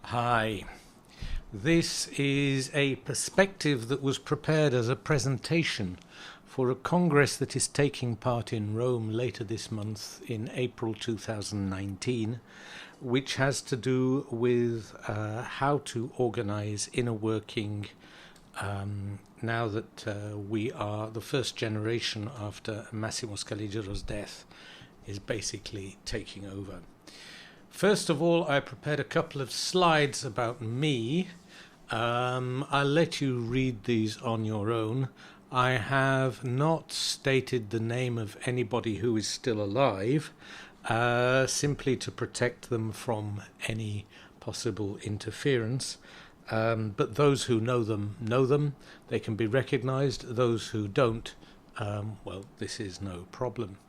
Hi. This is a perspective that was prepared as a presentation for a congress that is taking part in Rome later this month in April 2019, which has to do with how to organize inner working now that we are the first generation after Massimo Scaligero's death is basically taking over. First of all, I prepared a couple of slides about me. I'll let you read these on your own. I have not stated the name of anybody who is still alive, simply to protect them from any possible interference. But those who know them. They can be recognized. Those who don't, well, this is no problem.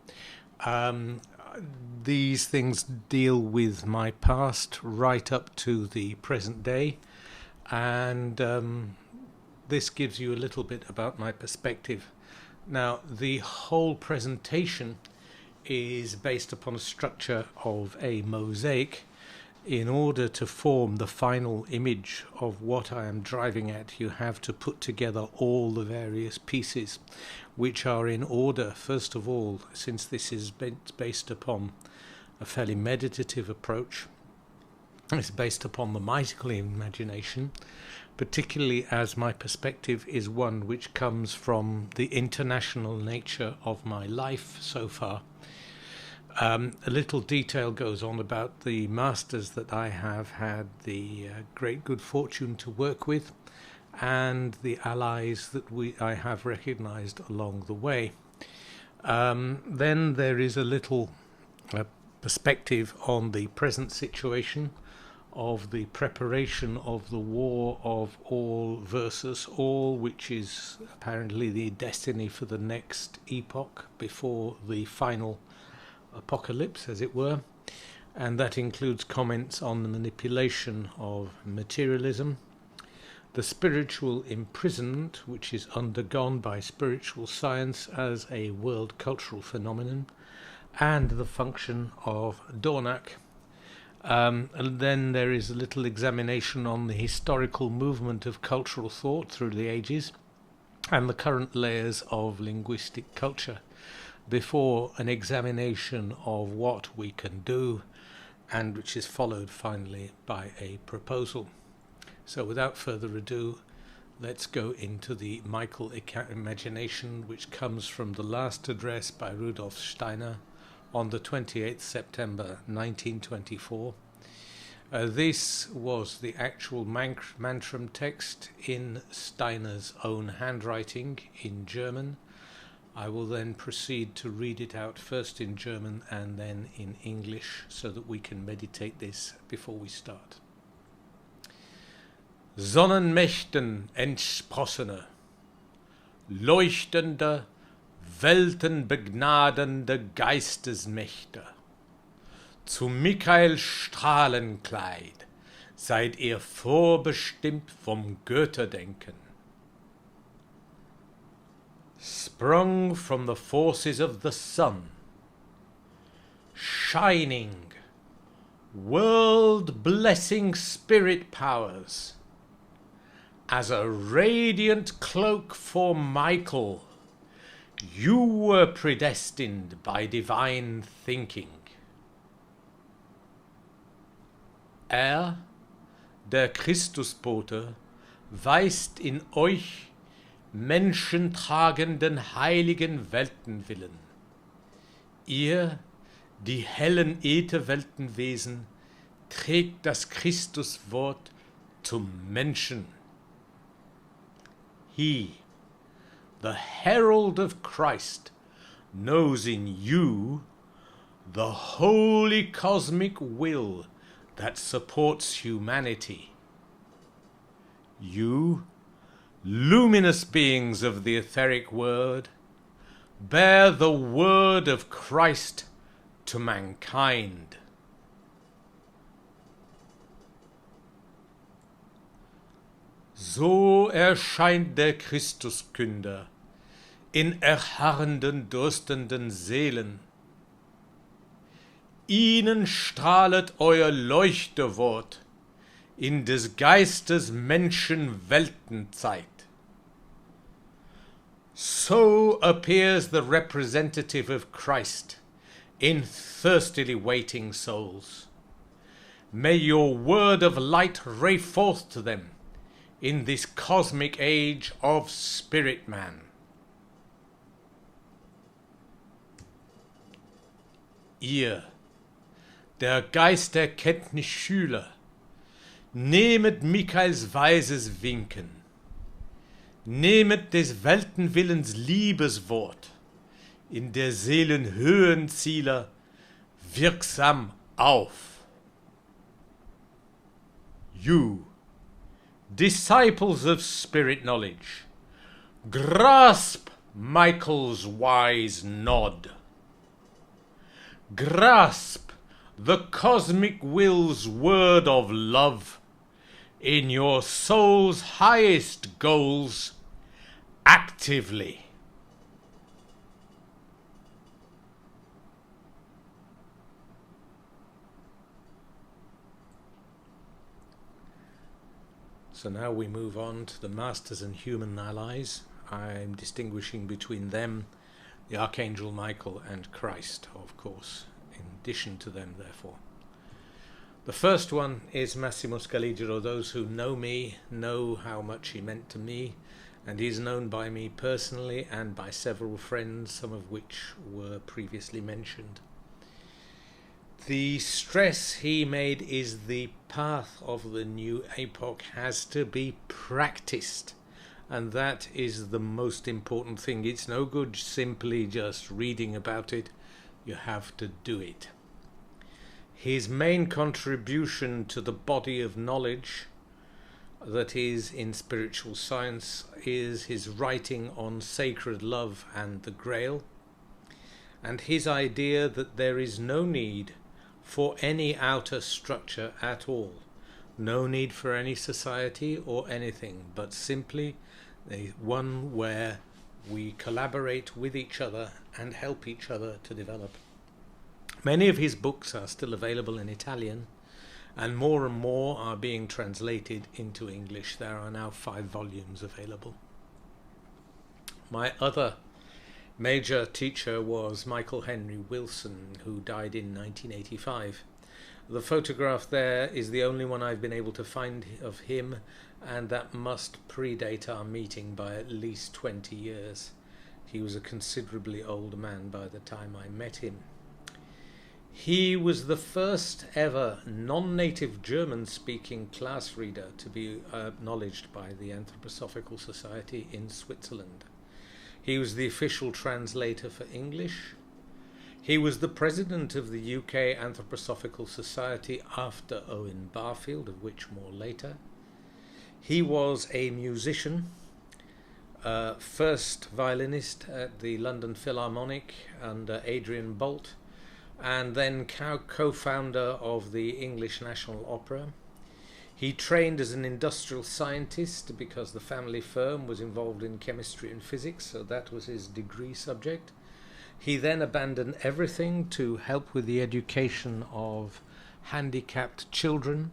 These things deal with my past right up to the present day, and this gives you a little bit about my perspective. Now, the whole presentation is based upon a structure of a mosaic. In order to form the final image of what I am driving at, you have to put together all the various pieces, which are in order. First of all, since this is based upon a fairly meditative approach, it's based upon the mystical imagination, particularly as my perspective is one which comes from the international nature of my life so far. A little detail goes on about the masters that I have had the great good fortune to work with, and the allies that I have recognized along the way. Then there is a little perspective on the present situation of the preparation of the war of all versus all, which is apparently the destiny for the next epoch before the final apocalypse, as it were, and that includes comments on the manipulation of materialism, the spiritual imprisonment which is undergone by spiritual science as a world cultural phenomenon, and the function of Dornach. And then there is a little examination on the historical movement of cultural thought through the ages and the current layers of linguistic culture, before an examination of what we can do, and which is followed finally by a proposal. So without further ado, let's go into the Michael imagination, which comes from the last address by Rudolf Steiner on the 28th September 1924. This was the actual Mantram text in Steiner's own handwriting in German. I will then proceed to read it out first in German and then in English so that we can meditate this before we start. Sonnenmächten entsprossene, leuchtende, weltenbegnadende Geistesmächte, zu Michael Strahlenkleid seid ihr vorbestimmt vom Götterdenken. Sprung from the forces of the sun, shining, world-blessing spirit powers, as a radiant cloak for Michael, you were predestined by divine thinking. Der Christusbote, weist in euch menschentragenden heiligen Weltenwillen. Ihr, die hellen Ätherweltenwesen, trägt das Christuswort zum Menschen. He, the herald of Christ, knows in you the holy cosmic will that supports humanity. You, luminous beings of the etheric word, bear the word of Christ to mankind. So erscheint der Christuskünder in erharrenden, durstenden Seelen. Ihnen strahlet euer Leuchtewort in des Geistes Menschenweltenzeit. So appears the representative of Christ in thirstily waiting souls. May your word of light ray forth to them in this cosmic age of Spirit Man. Ihr, der Geisterkenntnisschüler, nehmet Michaels weises Winken, nehmet des Weltenwillens Liebeswort in der Seelen Höhenzieler wirksam auf. You, disciples of spirit knowledge, grasp Michael's wise nod. Grasp the cosmic will's word of love in your soul's highest goals actively. So now we move on to the Masters and Human Allies. I'm distinguishing between them, the Archangel Michael, and Christ, of course, in addition to them, therefore. The first one is Massimo Scaligero. Those who know me know how much he meant to me, and he's known by me personally and by several friends, some of which were previously mentioned. The stress he made is the path of the new epoch has to be practiced. And that is the most important thing. It's no good simply just reading about it. You have to do it. His main contribution to the body of knowledge that is in spiritual science is his writing on sacred love and the Grail, and his idea that there is no need for any outer structure at all. No need for any society or anything, but simply the one where we collaborate with each other and help each other to develop. Many of his books are still available in Italian, and more are being translated into English. There are now 5 volumes available. My other major teacher was Michael Henry Wilson, who died in 1985. The photograph there is the only one I've been able to find of him, and that must predate our meeting by at least 20 years. He was a considerably old man by the time I met him. He was the first ever non-native German-speaking class reader to be acknowledged by the Anthroposophical Society in Switzerland. He was the official translator for English. He was the president of the UK Anthroposophical Society after Owen Barfield, of which more later. He was a musician, first violinist at the London Philharmonic under Adrian Bolt, and then co-founder of the English National Opera. He trained as an industrial scientist because the family firm was involved in chemistry and physics, so that was his degree subject. He then abandoned everything to help with the education of handicapped children,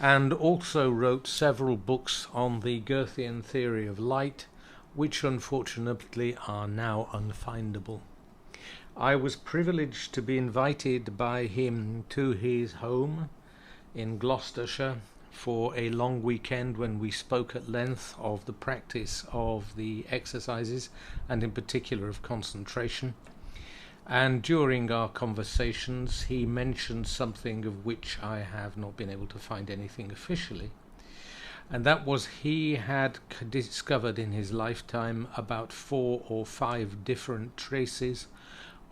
and also wrote several books on the Goethean theory of light, which unfortunately are now unfindable. I was privileged to be invited by him to his home in Gloucestershire for a long weekend when we spoke at length of the practice of the exercises, and in particular of concentration. And during our conversations he mentioned something of which I have not been able to find anything officially, and that was he had discovered in his lifetime about 4 or 5 different traces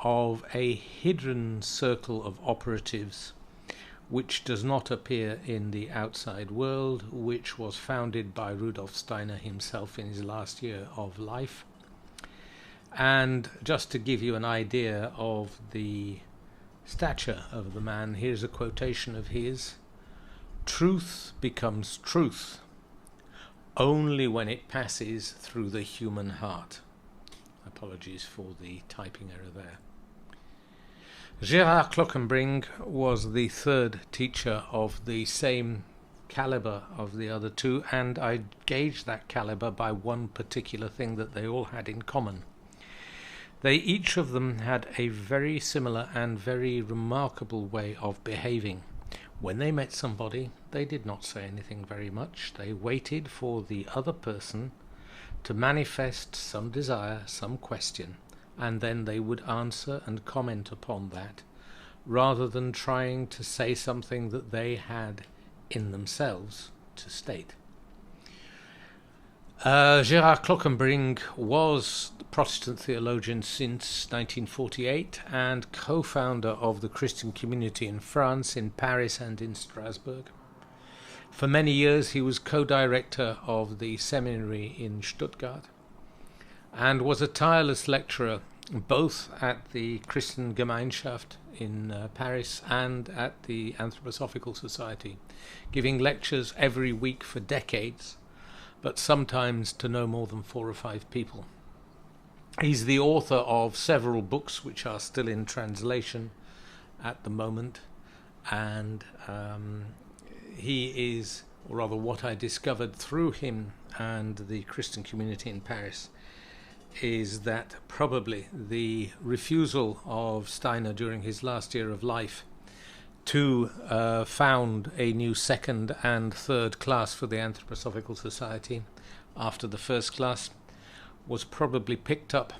of a hidden circle of operatives which does not appear in the outside world, which was founded by Rudolf Steiner himself in his last year of life. And just to give you an idea of the stature of the man, here's a quotation of his: "Truth becomes truth only when it passes through the human heart." Apologies for the typing error there. Gerard Clockenbring was the third teacher of the same caliber of the other two, and I gauged that caliber by one particular thing that they all had in common. They each of them had a very similar and very remarkable way of behaving. When they met somebody, they did not say anything very much. They waited for the other person to manifest some desire, some question, and then they would answer and comment upon that, rather than trying to say something that they had in themselves to state. Gerard Clockenbring was a Protestant theologian since 1948 and co-founder of the Christian community in France, in Paris and in Strasbourg. For many years he was co-director of the seminary in Stuttgart and was a tireless lecturer both at the Christian Gemeinschaft in Paris and at the Anthroposophical Society, giving lectures every week for decades, but sometimes to no more than 4 or 5 people. He's the author of several books which are still in translation at the moment, and he is, or rather what I discovered through him and the Christian community in Paris, is that probably the refusal of Steiner during his last year of life to found a new second and third class for the Anthroposophical Society after the first class was probably picked up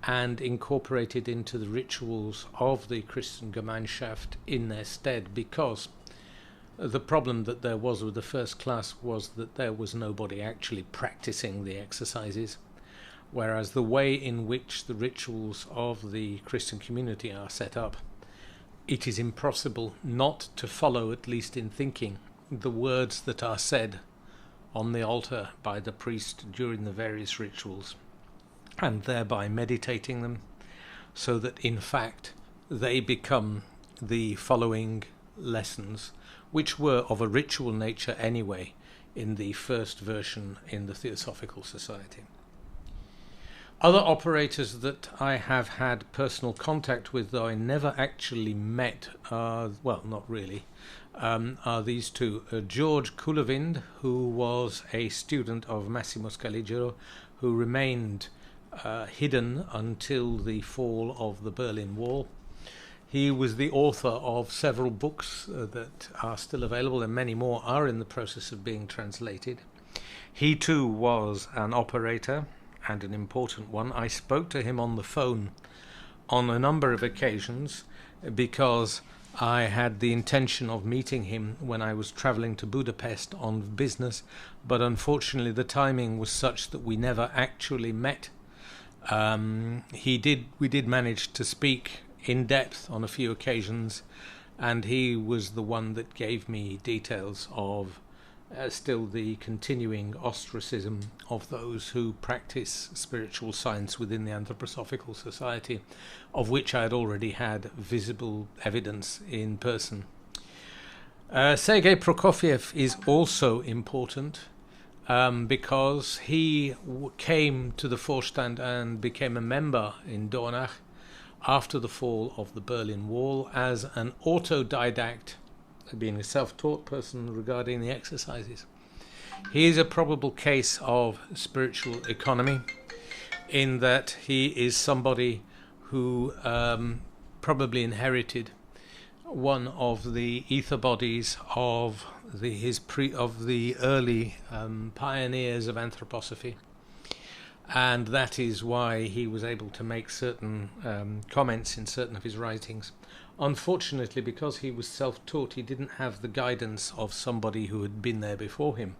and incorporated into the rituals of the Christian Gemeinschaft in their stead, because the problem that there was with the first class was that there was nobody actually practicing the exercises, whereas the way in which the rituals of the Christian community are set up, it is impossible not to follow, at least in thinking, the words that are said on the altar by the priest during the various rituals, and thereby meditating them, so that in fact they become the following lessons, which were of a ritual nature anyway in the first version in the Theosophical Society. Other operators that I have had personal contact with, though I never actually met, well, not really, are these two. George Coulevind, who was a student of Massimo Scaligero, who remained hidden until the fall of the Berlin Wall. He was the author of several books that are still available, and many more are in the process of being translated. He too was an operator, and an important one. I spoke to him on the phone on a number of occasions because I had the intention of meeting him when I was traveling to Budapest on business, but unfortunately the timing was such that we never actually met. We did manage to speak in depth on a few occasions, and he was the one that gave me details of still the continuing ostracism of those who practice spiritual science within the Anthroposophical Society, of which I had already had visible evidence in person. Sergei Prokofiev is also important because he came to the Vorstand and became a member in Dornach after the fall of the Berlin Wall as an autodidact, being a self-taught person regarding the exercises. He is a probable case of spiritual economy in that he is somebody who probably inherited one of the ether bodies of the early pioneers of anthroposophy, and that is why he was able to make certain comments in certain of his writings. Unfortunately, because he was self-taught, he didn't have the guidance of somebody who had been there before him,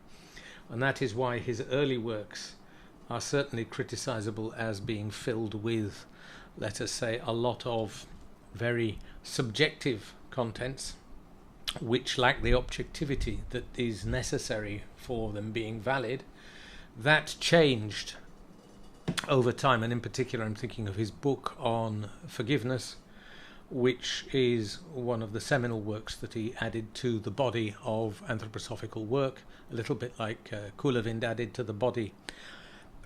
and that is why his early works are certainly criticizable as being filled with, let us say, a lot of very subjective contents which lack the objectivity that is necessary for them being valid. That changed over time, and in particular I'm thinking of his book on forgiveness, which is one of the seminal works that he added to the body of anthroposophical work, a little bit like Coulevind added to the body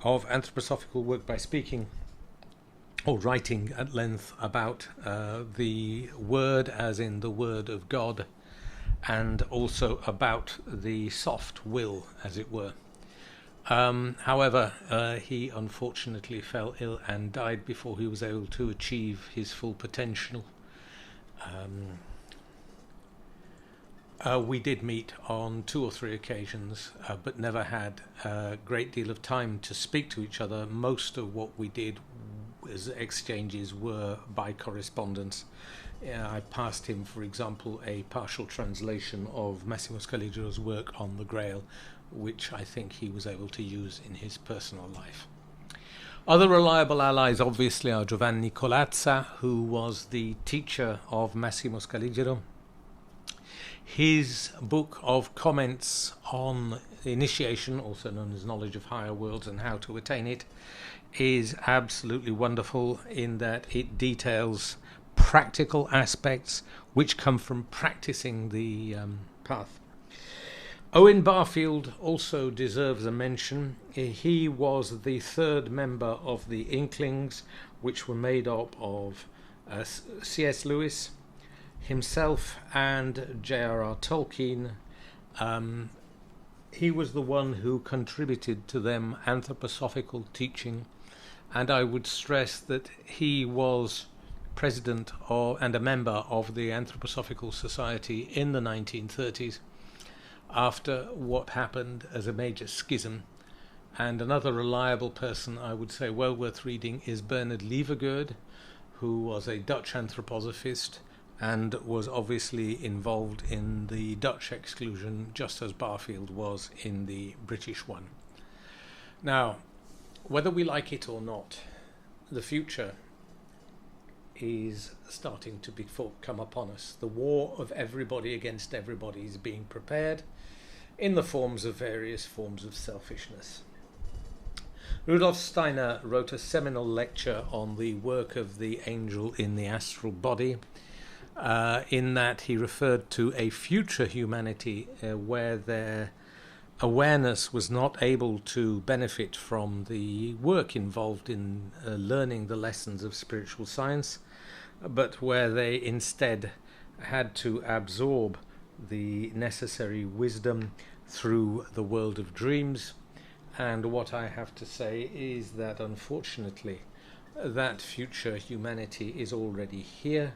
of anthroposophical work by speaking or writing at length about the Word, as in the Word of God, and also about the soft will, as it were. However, he unfortunately fell ill and died before he was able to achieve his full potential. We did meet on 2 or 3 occasions, but never had a great deal of time to speak to each other. Most of what we did as exchanges were by correspondence. I passed him, for example, a partial translation of Massimo Scaligero's work on the Grail, which I think he was able to use in his personal life. Other reliable allies obviously are Giovanni Colazza, who was the teacher of Massimo Scaligero. His book of comments on initiation, also known as Knowledge of Higher Worlds and How to Attain It, is absolutely wonderful in that it details practical aspects which come from practicing the path. Owen Barfield also deserves a mention. He was the 3rd member of the Inklings, which were made up of C.S. Lewis, himself, and J.R.R. Tolkien. He was the one who contributed to them anthroposophical teaching, and I would stress that he was president and a member of the Anthroposophical Society in the 1930s after what happened as a major schism. And another reliable person I would say well worth reading is Bernard Levergoed, who was a Dutch anthroposophist and was obviously involved in the Dutch exclusion just as Barfield was in the British one. Now, whether we like it or not, the future is starting to come upon us. The war of everybody against everybody is being prepared in the forms of various forms of selfishness. Rudolf Steiner wrote a seminal lecture on the work of the angel in the astral body, in that he referred to a future humanity where their awareness was not able to benefit from the work involved in learning the lessons of spiritual science, but where they instead had to absorb the necessary wisdom through the world of dreams. And what I have to say is that unfortunately that future humanity is already here.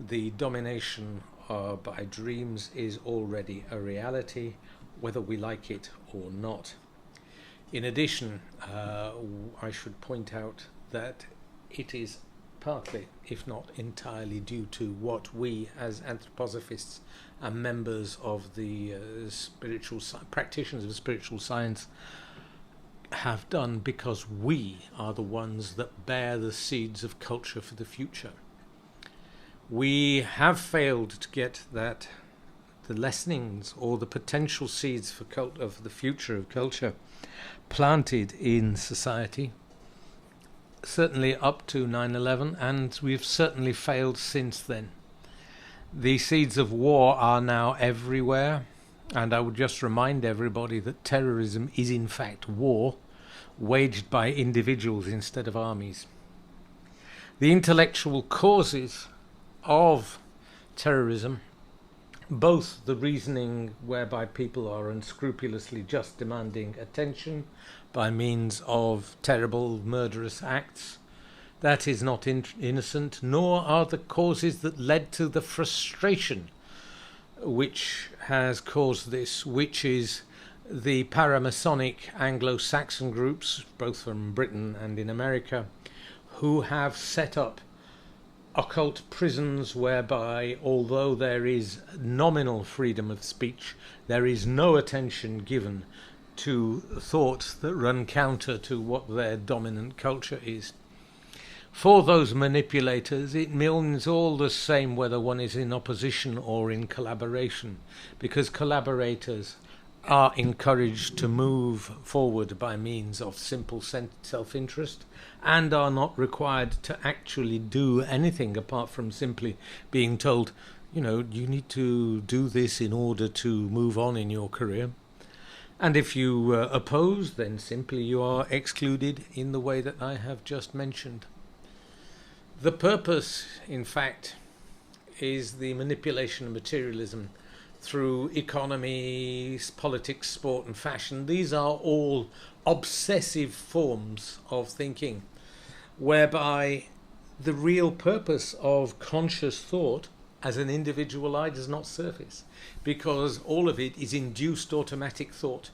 The domination by dreams is already a reality, whether we like it or not. In addition, I should point out that it is partly, if not entirely, due to what we as anthroposophists and members of the practitioners of spiritual science have done, because we are the ones that bear the seeds of culture for the future. We have failed to get the lessonings or the potential seeds for of the future of culture planted in society, certainly up to 9/11, and we've certainly failed since then. The seeds of war are now everywhere, and I would just remind everybody that terrorism is in fact war, waged by individuals instead of armies. The intellectual causes of terrorism, both the reasoning whereby people are unscrupulously just demanding attention by means of terrible murderous acts, that is not innocent, nor are the causes that led to the frustration which has caused this, which is the paramasonic Anglo-Saxon groups, both from Britain and in America, who have set up occult prisons whereby, although there is nominal freedom of speech, there is no attention given to thoughts that run counter to what their dominant culture is. For those manipulators, it means all the same whether one is in opposition or in collaboration, because collaborators are encouraged to move forward by means of simple self-interest and are not required to actually do anything apart from simply being told, you need to do this in order to move on in your career. And if you oppose, then simply you are excluded in the way that I have just mentioned. The purpose, in fact, is the manipulation of materialism through economy, politics, sport and fashion. These are all obsessive forms of thinking, whereby the real purpose of conscious thought as an individual I does not surface, because all of it is induced automatic thought.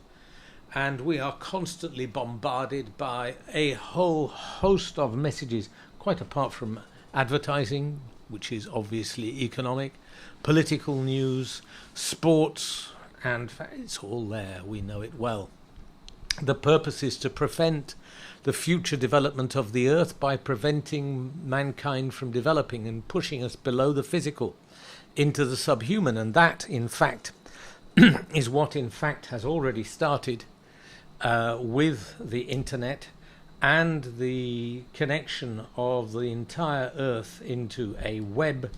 And we are constantly bombarded by a whole host of messages, quite apart from advertising, which is obviously economic, political news, sports, and it's all there, we know it well. The purpose is to prevent the future development of the earth by preventing mankind from developing and pushing us below the physical into the subhuman. And that, in fact, is what in fact has already started with the internet and the connection of the entire earth into a web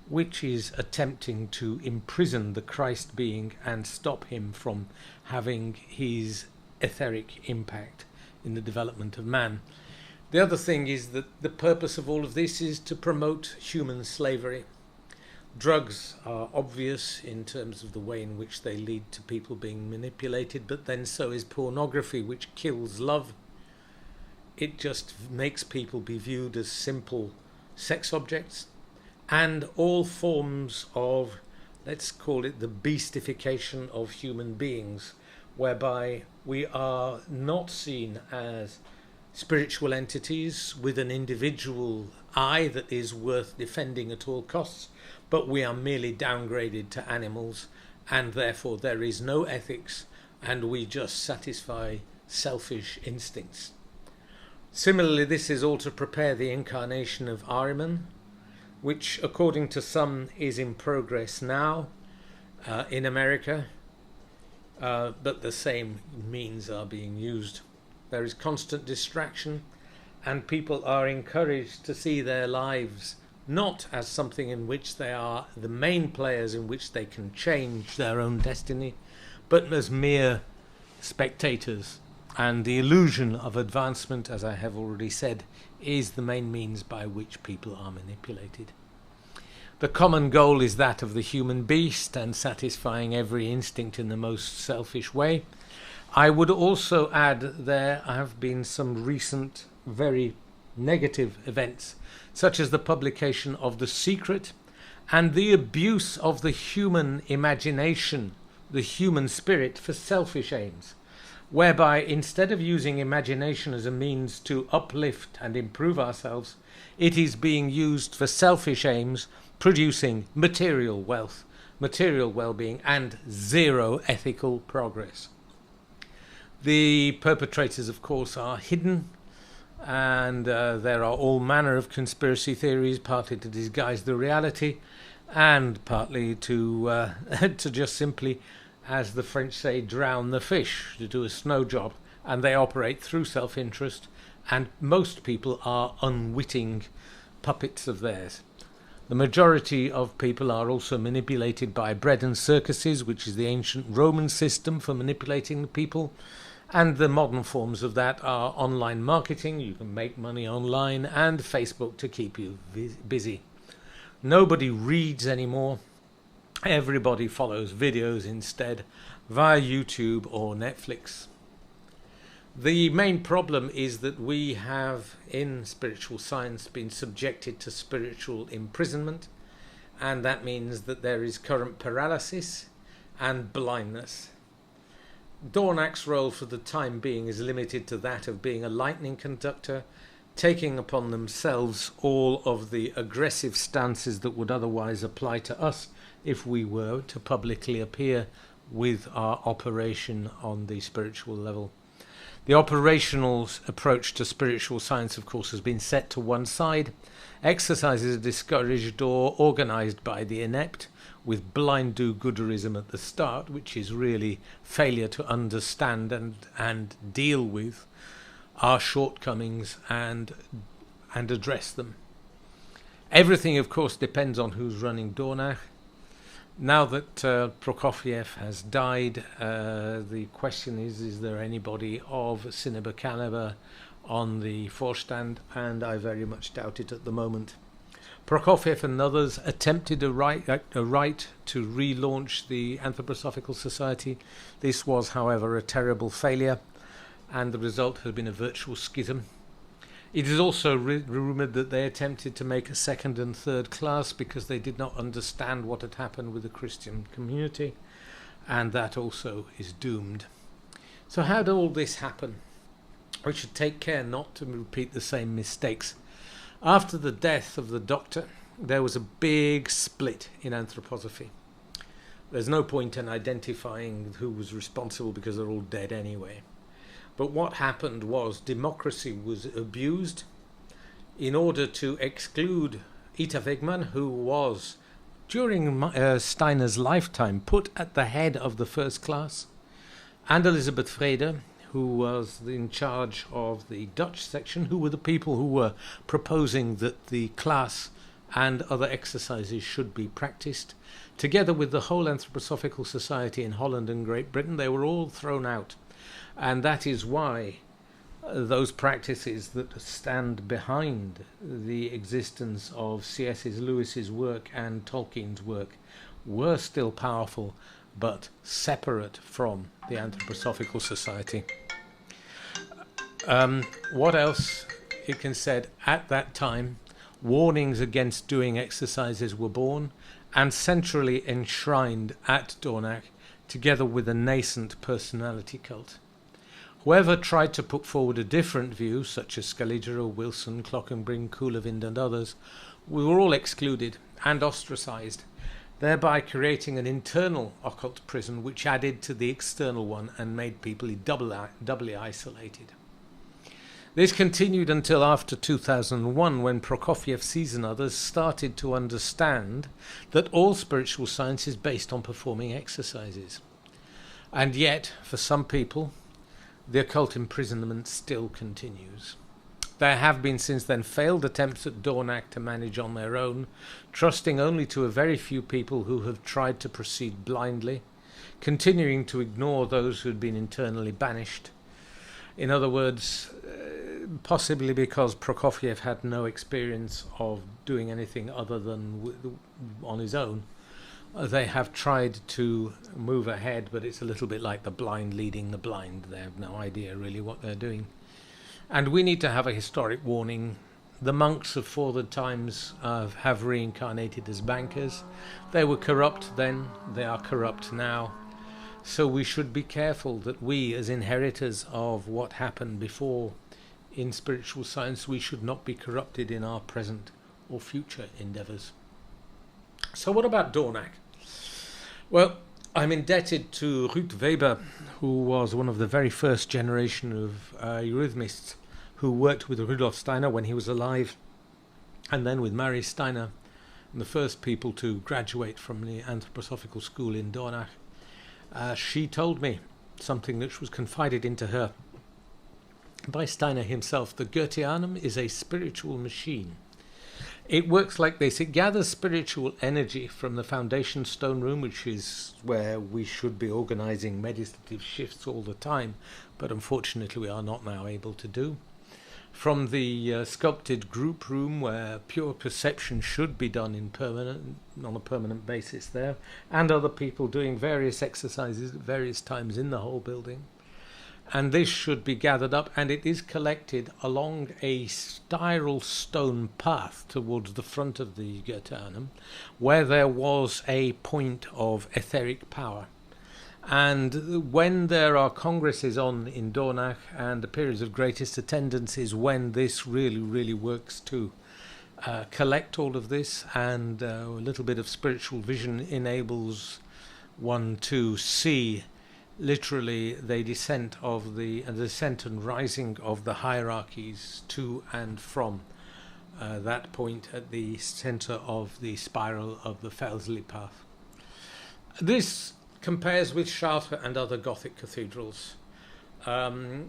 which is attempting to imprison the Christ being and stop him from having his etheric impact in the development of man. The other thing is that the purpose of all of this is to promote human slavery. Drugs are obvious in terms of the way in which they lead to people being manipulated, but then so is pornography, which kills love. It just makes people be viewed as simple sex objects, and all forms of, let's call it the beastification of human beings, whereby we are not seen as spiritual entities with an individual I that is worth defending at all costs, but we are merely downgraded to animals, and therefore there is no ethics, and we just satisfy selfish instincts. Similarly, this is all to prepare the incarnation of Ahriman, which according to some is in progress now in America, but the same means are being used. There is constant distraction, and people are encouraged to see their lives not as something in which they are the main players in which they can change their own destiny, but as mere spectators. And the illusion of advancement, as I have already said, is the main means by which people are manipulated. The common goal is that of the human beast and satisfying every instinct in the most selfish way. I would also add there have been some recent very negative events, such as the publication of The Secret and the abuse of the human imagination, the human spirit, for selfish aims, whereby instead of using imagination as a means to uplift and improve ourselves, it is being used for selfish aims, producing material wealth, material well-being, and zero ethical progress. The perpetrators, of course, are hidden, and there are all manner of conspiracy theories, partly to disguise the reality, and partly to to just simply, as the French say, drown the fish, to do a snow job. And they operate through self-interest, and most people are unwitting puppets of theirs. The majority of people are also manipulated by bread and circuses, which is the ancient Roman system for manipulating the people. And the modern forms of that are online marketing, you can make money online, and Facebook to keep you busy. Nobody reads anymore. Everybody follows videos instead via YouTube or Netflix. The main problem is that we have in spiritual science been subjected to spiritual imprisonment, and that means that there is current paralysis and blindness. Dornach's role for the time being is limited to that of being a lightning conductor, taking upon themselves all of the aggressive stances that would otherwise apply to us if we were to publicly appear with our operation on the spiritual level. The operational approach to spiritual science, of course, has been set to one side. Exercises are discouraged or organised by the inept, with blind do-gooderism at the start, which is really failure to understand and deal with our shortcomings and address them. Everything, of course, depends on who's running Dornach. Now that Prokofiev has died, the question is there anybody of Cinema caliber on the Vorstand? And I very much doubt it at the moment. Prokofiev and others attempted a right to relaunch the Anthroposophical Society. This was, however, a terrible failure, and the result has been a virtual schism. It is also rumoured that they attempted to make a second and third class because they did not understand what had happened with the Christian community, and that also is doomed. So how did all this happen? We should take care not to repeat the same mistakes. After the death of the doctor, there was a big split in anthroposophy. There's no point in identifying who was responsible because they're all dead anyway. But what happened was democracy was abused in order to exclude Ita Wegman, who was, during Steiner's lifetime, put at the head of the first class, and Elisabeth Frede, who was in charge of the Dutch section, who were the people who were proposing that the class and other exercises should be practiced. Together with the whole Anthroposophical Society in Holland and Great Britain, they were all thrown out. And that is why those practices that stand behind the existence of C.S. Lewis's work and Tolkien's work were still powerful, but separate from the Anthroposophical Society. What else? It can said at that time, warnings against doing exercises were born and centrally enshrined at Dornach, together with a nascent personality cult. Whoever tried to put forward a different view, such as Scaliger, Wilson, Clockenbring, Coulevind and others, were all excluded and ostracised, thereby creating an internal occult prison which added to the external one and made people doubly isolated. This continued until after 2001, when Prokofiev and others started to understand that all spiritual science is based on performing exercises. And yet, for some people, the occult imprisonment still continues. There have been since then failed attempts at Dornach to manage on their own, trusting only to a very few people who have tried to proceed blindly, continuing to ignore those who had been internally banished. In other words, possibly because Prokofiev had no experience of doing anything other than on his own, they have tried to move ahead, but it's a little bit like the blind leading the blind. They have no idea really what they're doing. And we need to have a historic warning. The monks of forward times have reincarnated as bankers. They were corrupt then, they are corrupt now. So we should be careful that we, as inheritors of what happened before in spiritual science, we should not be corrupted in our present or future endeavours. So what about Dornach? Well, I'm indebted to Ruud Weber, who was one of the very first generation of eurythmists who worked with Rudolf Steiner when he was alive, and then with Mary Steiner, the first people to graduate from the Anthroposophical School in Dornach. She told me something which was confided into her by Steiner himself. The Goetheanum is a spiritual machine. It works like this. It gathers spiritual energy from the foundation stone room, which is where we should be organizing meditative shifts all the time, but unfortunately we are not now able to do. From the sculpted group room, where pure perception should be done on a permanent basis there, and other people doing various exercises at various times in the whole building. And this should be gathered up, and it is collected along a spiral stone path towards the front of the Goetheanum, where there was a point of etheric power. And when there are congresses on in Dornach and the periods of greatest attendance is when this really works to collect all of this, and a little bit of spiritual vision enables one to see literally the descent and rising of the hierarchies to and from that point at the center of the spiral of the Felsley path. This compares with Chartres and other Gothic cathedrals,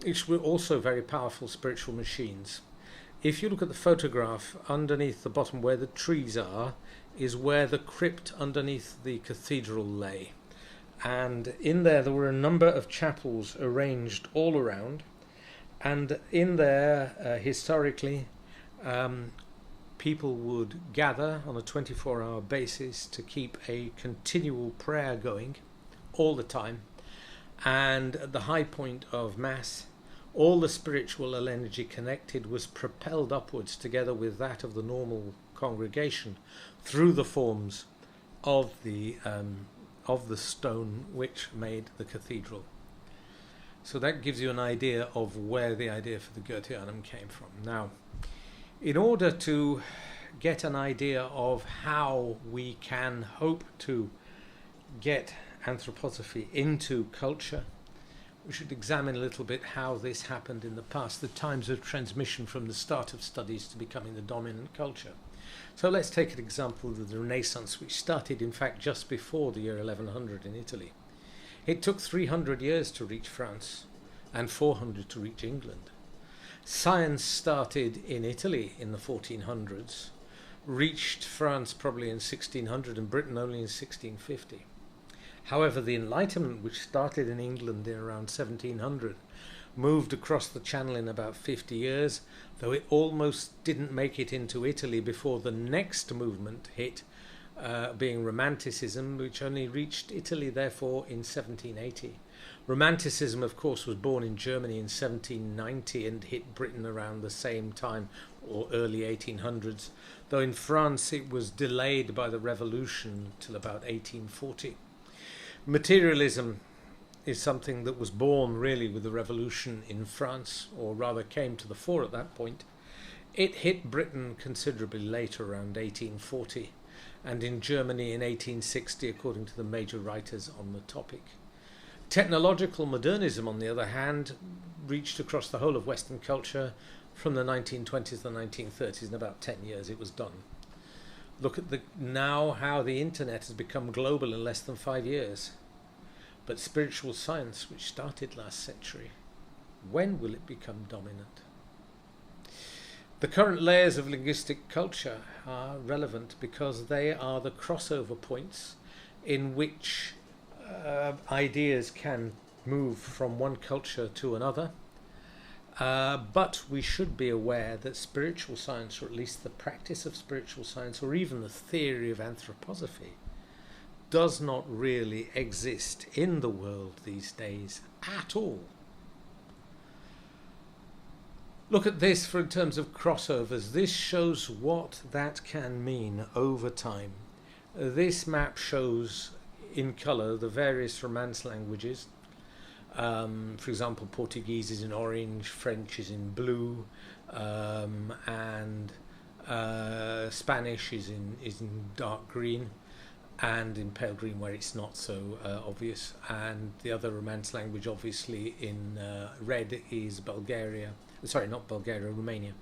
which were also very powerful spiritual machines. If you look at the photograph, underneath the bottom where the trees are is where the crypt underneath the cathedral lay. And in there were a number of chapels arranged all around, and in there historically people would gather on a 24-hour basis to keep a continual prayer going all the time, and at the high point of Mass, all the spiritual energy connected was propelled upwards together with that of the normal congregation through the forms of the stone which made the cathedral. So that gives you an idea of where the idea for the Goetheanum came from. Now, in order to get an idea of how we can hope to get anthroposophy into culture, we should examine a little bit how this happened in the past, the times of transmission from the start of studies to becoming the dominant culture. So let's take an example of the Renaissance, which started in fact just before the year 1100 in Italy. It took 300 years to reach France and 400 to reach England. Science started in Italy in the 1400s, reached France probably in 1600 and Britain only in 1650. However, the Enlightenment, which started in England in around 1700, moved across the Channel in about 50 years, though it almost didn't make it into Italy before the next movement hit, being Romanticism, which only reached Italy, therefore, in 1780. Romanticism, of course, was born in Germany in 1790 and hit Britain around the same time, or early 1800s, though in France it was delayed by the Revolution till about 1840. Materialism is something that was born really with the revolution in France, or rather came to the fore at that point. It hit Britain considerably later, around 1840, and in Germany in 1860, according to the major writers on the topic. Technological modernism, on the other hand, reached across the whole of Western culture from the 1920s to the 1930s. In about 10 years it was done. Look at now how the internet has become global in less than 5 years. But spiritual science, which started last century, when will it become dominant? The current layers of linguistic culture are relevant because they are the crossover points in which ideas can move from one culture to another. But we should be aware that spiritual science, or at least the practice of spiritual science, or even the theory of anthroposophy, does not really exist in the world these days at all. Look at this in terms of crossovers. This shows what that can mean over time. This map shows in colour the various Romance languages. For example, Portuguese is in orange, French is in blue, and Spanish is in dark green, and in pale green where it's not so obvious. And the other Romance language, obviously, in red is Bulgaria. Sorry, not Bulgaria, Romania.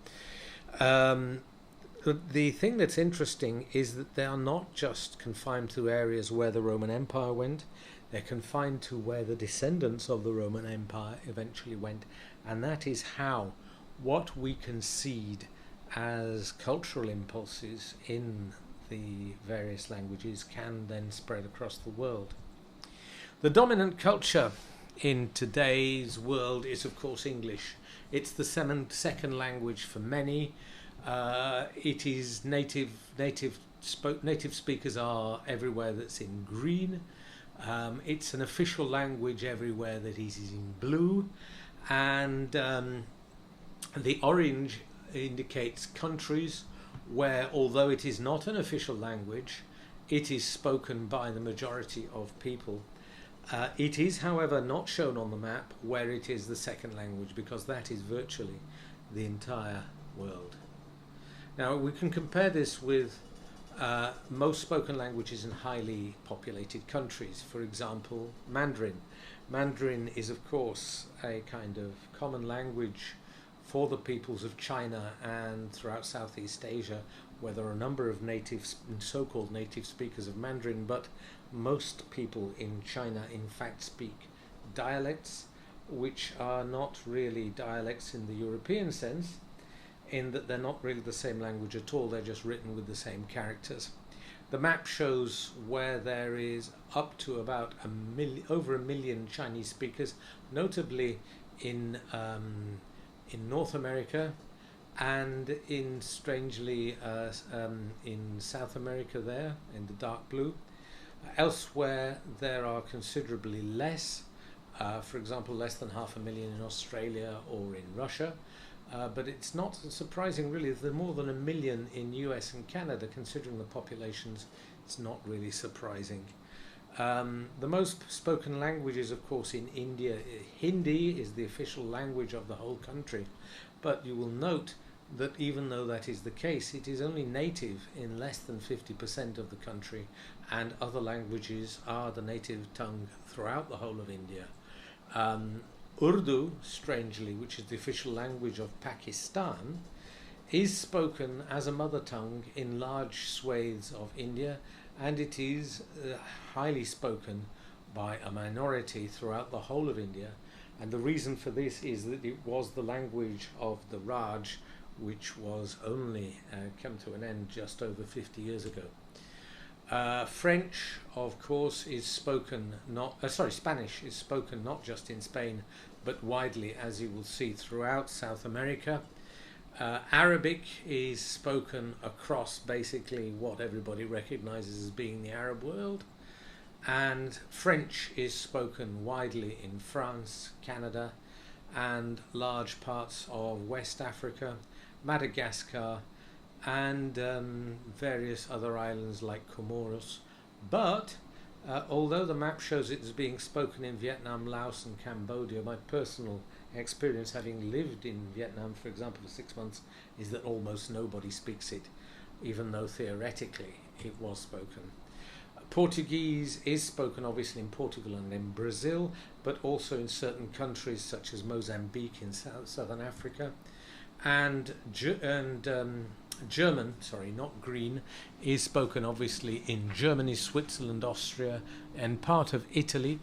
The thing that's interesting is that they are not just confined to areas where the Roman Empire went. They're confined to where the descendants of the Roman Empire eventually went, and that is how what we concede as cultural impulses in the various languages can then spread across the world. The dominant culture in today's world is, of course, English. It's the second language for many. It is native speakers are everywhere that's in green. It's an official language everywhere that is in blue, and the orange indicates countries where, although it is not an official language, it is spoken by the majority of people. It is, however, not shown on the map where it is the second language, because that is virtually the entire world. Now, we can compare this with most spoken languages in highly populated countries. For example, Mandarin. Mandarin is, of course, a kind of common language for the peoples of China and throughout Southeast Asia, where there are a number of so-called native speakers of Mandarin, but most people in China in fact speak dialects, which are not really dialects in the European sense, in that they're not really the same language at all, they're just written with the same characters. The map shows where there is up to about over a million Chinese speakers, notably in North America, and strangely in South America there in the dark blue. Elsewhere there are considerably less, for example less than 500,000 in Australia or in Russia, but it's not surprising really. There are more than 1 million in US and Canada considering the populations. It's not really surprising. The most spoken languages, of course, in India, Hindi is the official language of the whole country, but you will note that even though that is the case, it is only native in less than 50% of the country, and other languages are the native tongue throughout the whole of India. Urdu, strangely, which is the official language of Pakistan, is spoken as a mother tongue in large swathes of India, and it is highly spoken by a minority throughout the whole of India. And the reason for this is that it was the language of the Raj, which was only come to an end just over 50 years ago. French, of course, is spoken Spanish is spoken not just in Spain, but widely, as you will see, throughout South America. Arabic is spoken across basically what everybody recognizes as being the Arab world, and French is spoken widely in France, Canada, and large parts of West Africa, Madagascar, and various other islands like Comoros. But although the map shows it as being spoken in Vietnam, Laos and Cambodia, my personal experience, having lived in Vietnam, for example, for 6 months, is that almost nobody speaks it, even though theoretically it was spoken. Portuguese is spoken obviously in Portugal and in Brazil, but also in certain countries such as Mozambique in southern Africa, and German, not green, is spoken obviously in Germany, Switzerland, Austria, and part of Italy,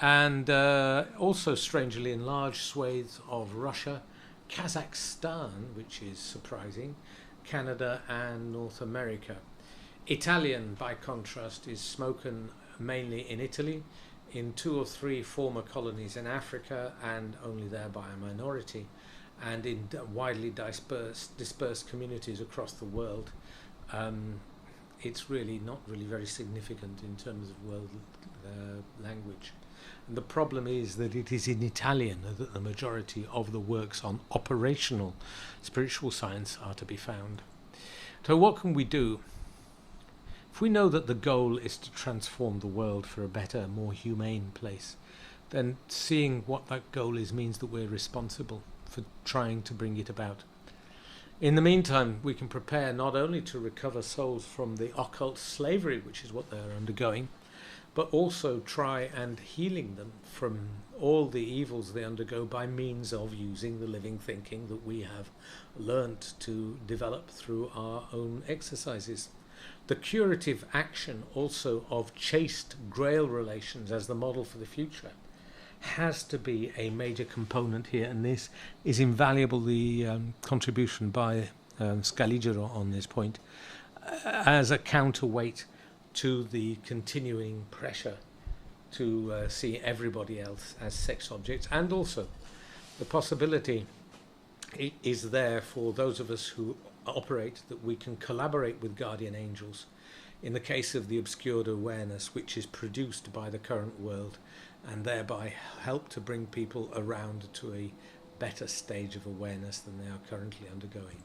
and also strangely in large swathes of Russia, Kazakhstan, which is surprising, Canada and North America. Italian, by contrast, is spoken mainly in Italy, in 2 or 3 former colonies in Africa, and only there by a minority, and in widely dispersed communities across the world. It's really not really very significant in terms of world language. And the problem is that it is in Italian that the majority of the works on operational spiritual science are to be found. So what can we do? If we know that the goal is to transform the world for a better, more humane place, then seeing what that goal is means that we're responsible for trying to bring it about. In the meantime, we can prepare not only to recover souls from the occult slavery, which is what they're undergoing, but also try and healing them from all the evils they undergo by means of using the living thinking that we have learnt to develop through our own exercises. The curative action also of chaste grail relations as the model for the future has to be a major component here, and this is invaluable, the contribution by Scaligero on this point, as a counterweight to the continuing pressure to see everybody else as sex objects, and also the possibility is there for those of us who operate that we can collaborate with guardian angels in the case of the obscured awareness which is produced by the current world, and thereby help to bring people around to a better stage of awareness than they are currently undergoing.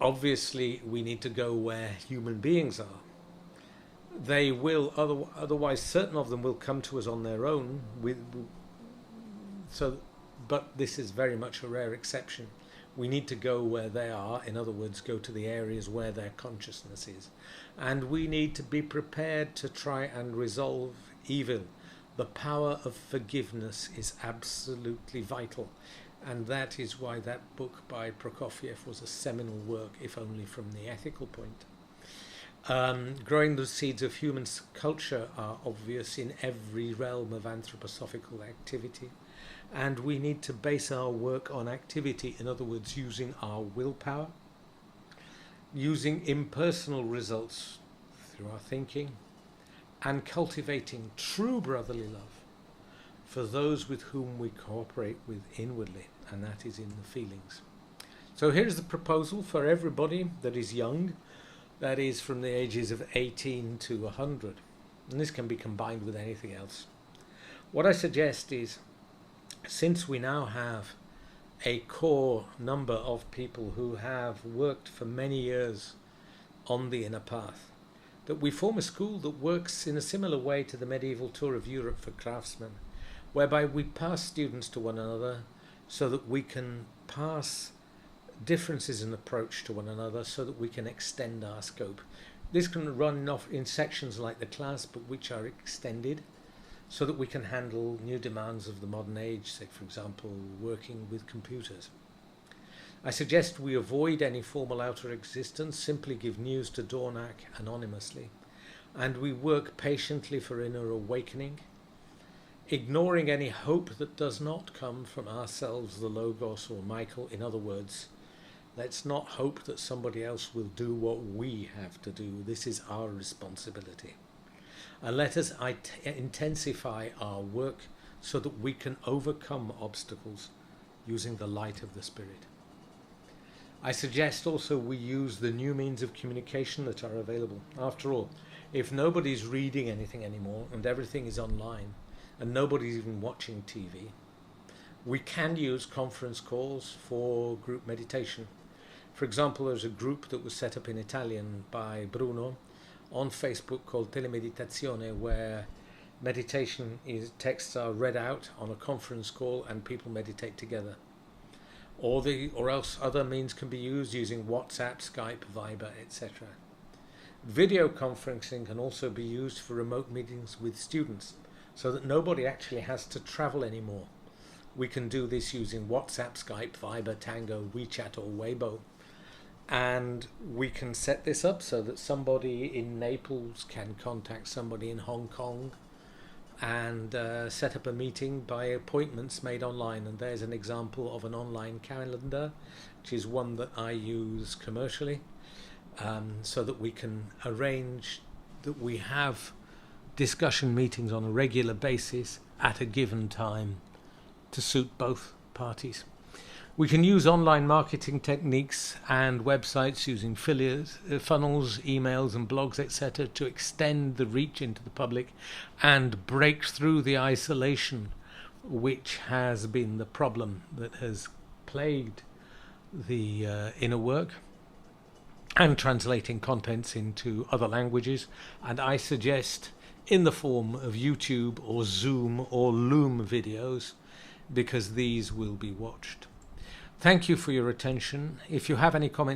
Obviously, we need to go where human beings are. They will, otherwise certain of them will come to us on their own, but this is very much a rare exception. We need to go where they are, in other words, go to the areas where their consciousness is. And we need to be prepared to try and resolve evil. The power of forgiveness is absolutely vital, and that is why that book by Prokofiev was a seminal work, if only from the ethical point. Growing the seeds of human culture are obvious in every realm of anthroposophical activity, and we need to base our work on activity, in other words, using our willpower, using impersonal results through our thinking, and cultivating true brotherly love for those with whom we cooperate with inwardly, and that is in the feelings. So here's the proposal for everybody that is young, that is from the ages of 18 to 100. And this can be combined with anything else. What I suggest is, since we now have a core number of people who have worked for many years on the inner path, that we form a school that works in a similar way to the medieval tour of Europe for craftsmen, whereby we pass students to one another so that we can pass differences in approach to one another so that we can extend our scope. This can run off in sections like the class, but which are extended so that we can handle new demands of the modern age, say for example working with computers. I suggest we avoid any formal outer existence, simply give news to Dornack anonymously, and we work patiently for inner awakening, ignoring any hope that does not come from ourselves, the Logos or Michael. In other words, let's not hope that somebody else will do what we have to do. This is our responsibility. And let us intensify our work so that we can overcome obstacles using the light of the Spirit. I suggest also we use the new means of communication that are available. After all, if nobody's reading anything anymore and everything is online and nobody's even watching TV, we can use conference calls for group meditation. For example, there's a group that was set up in Italian by Bruno on Facebook called Telemeditazione, where texts are read out on a conference call and people meditate together. Or else other means can be used using WhatsApp, Skype, Viber, etc. Video conferencing can also be used for remote meetings with students so that nobody actually has to travel anymore. We can do this using WhatsApp, Skype, Viber, Tango, WeChat or Weibo. And we can set this up so that somebody in Naples can contact somebody in Hong Kong and set up a meeting by appointments made online. And there's an example of an online calendar, which is one that I use commercially, so that we can arrange that we have discussion meetings on a regular basis at a given time to suit both parties. We can use online marketing techniques and websites using funnels, emails and blogs, etc. to extend the reach into the public and break through the isolation which has been the problem that has plagued the inner work, and translating contents into other languages. And I suggest in the form of YouTube or Zoom or Loom videos, because these will be watched. Thank you for your attention. If you have any comments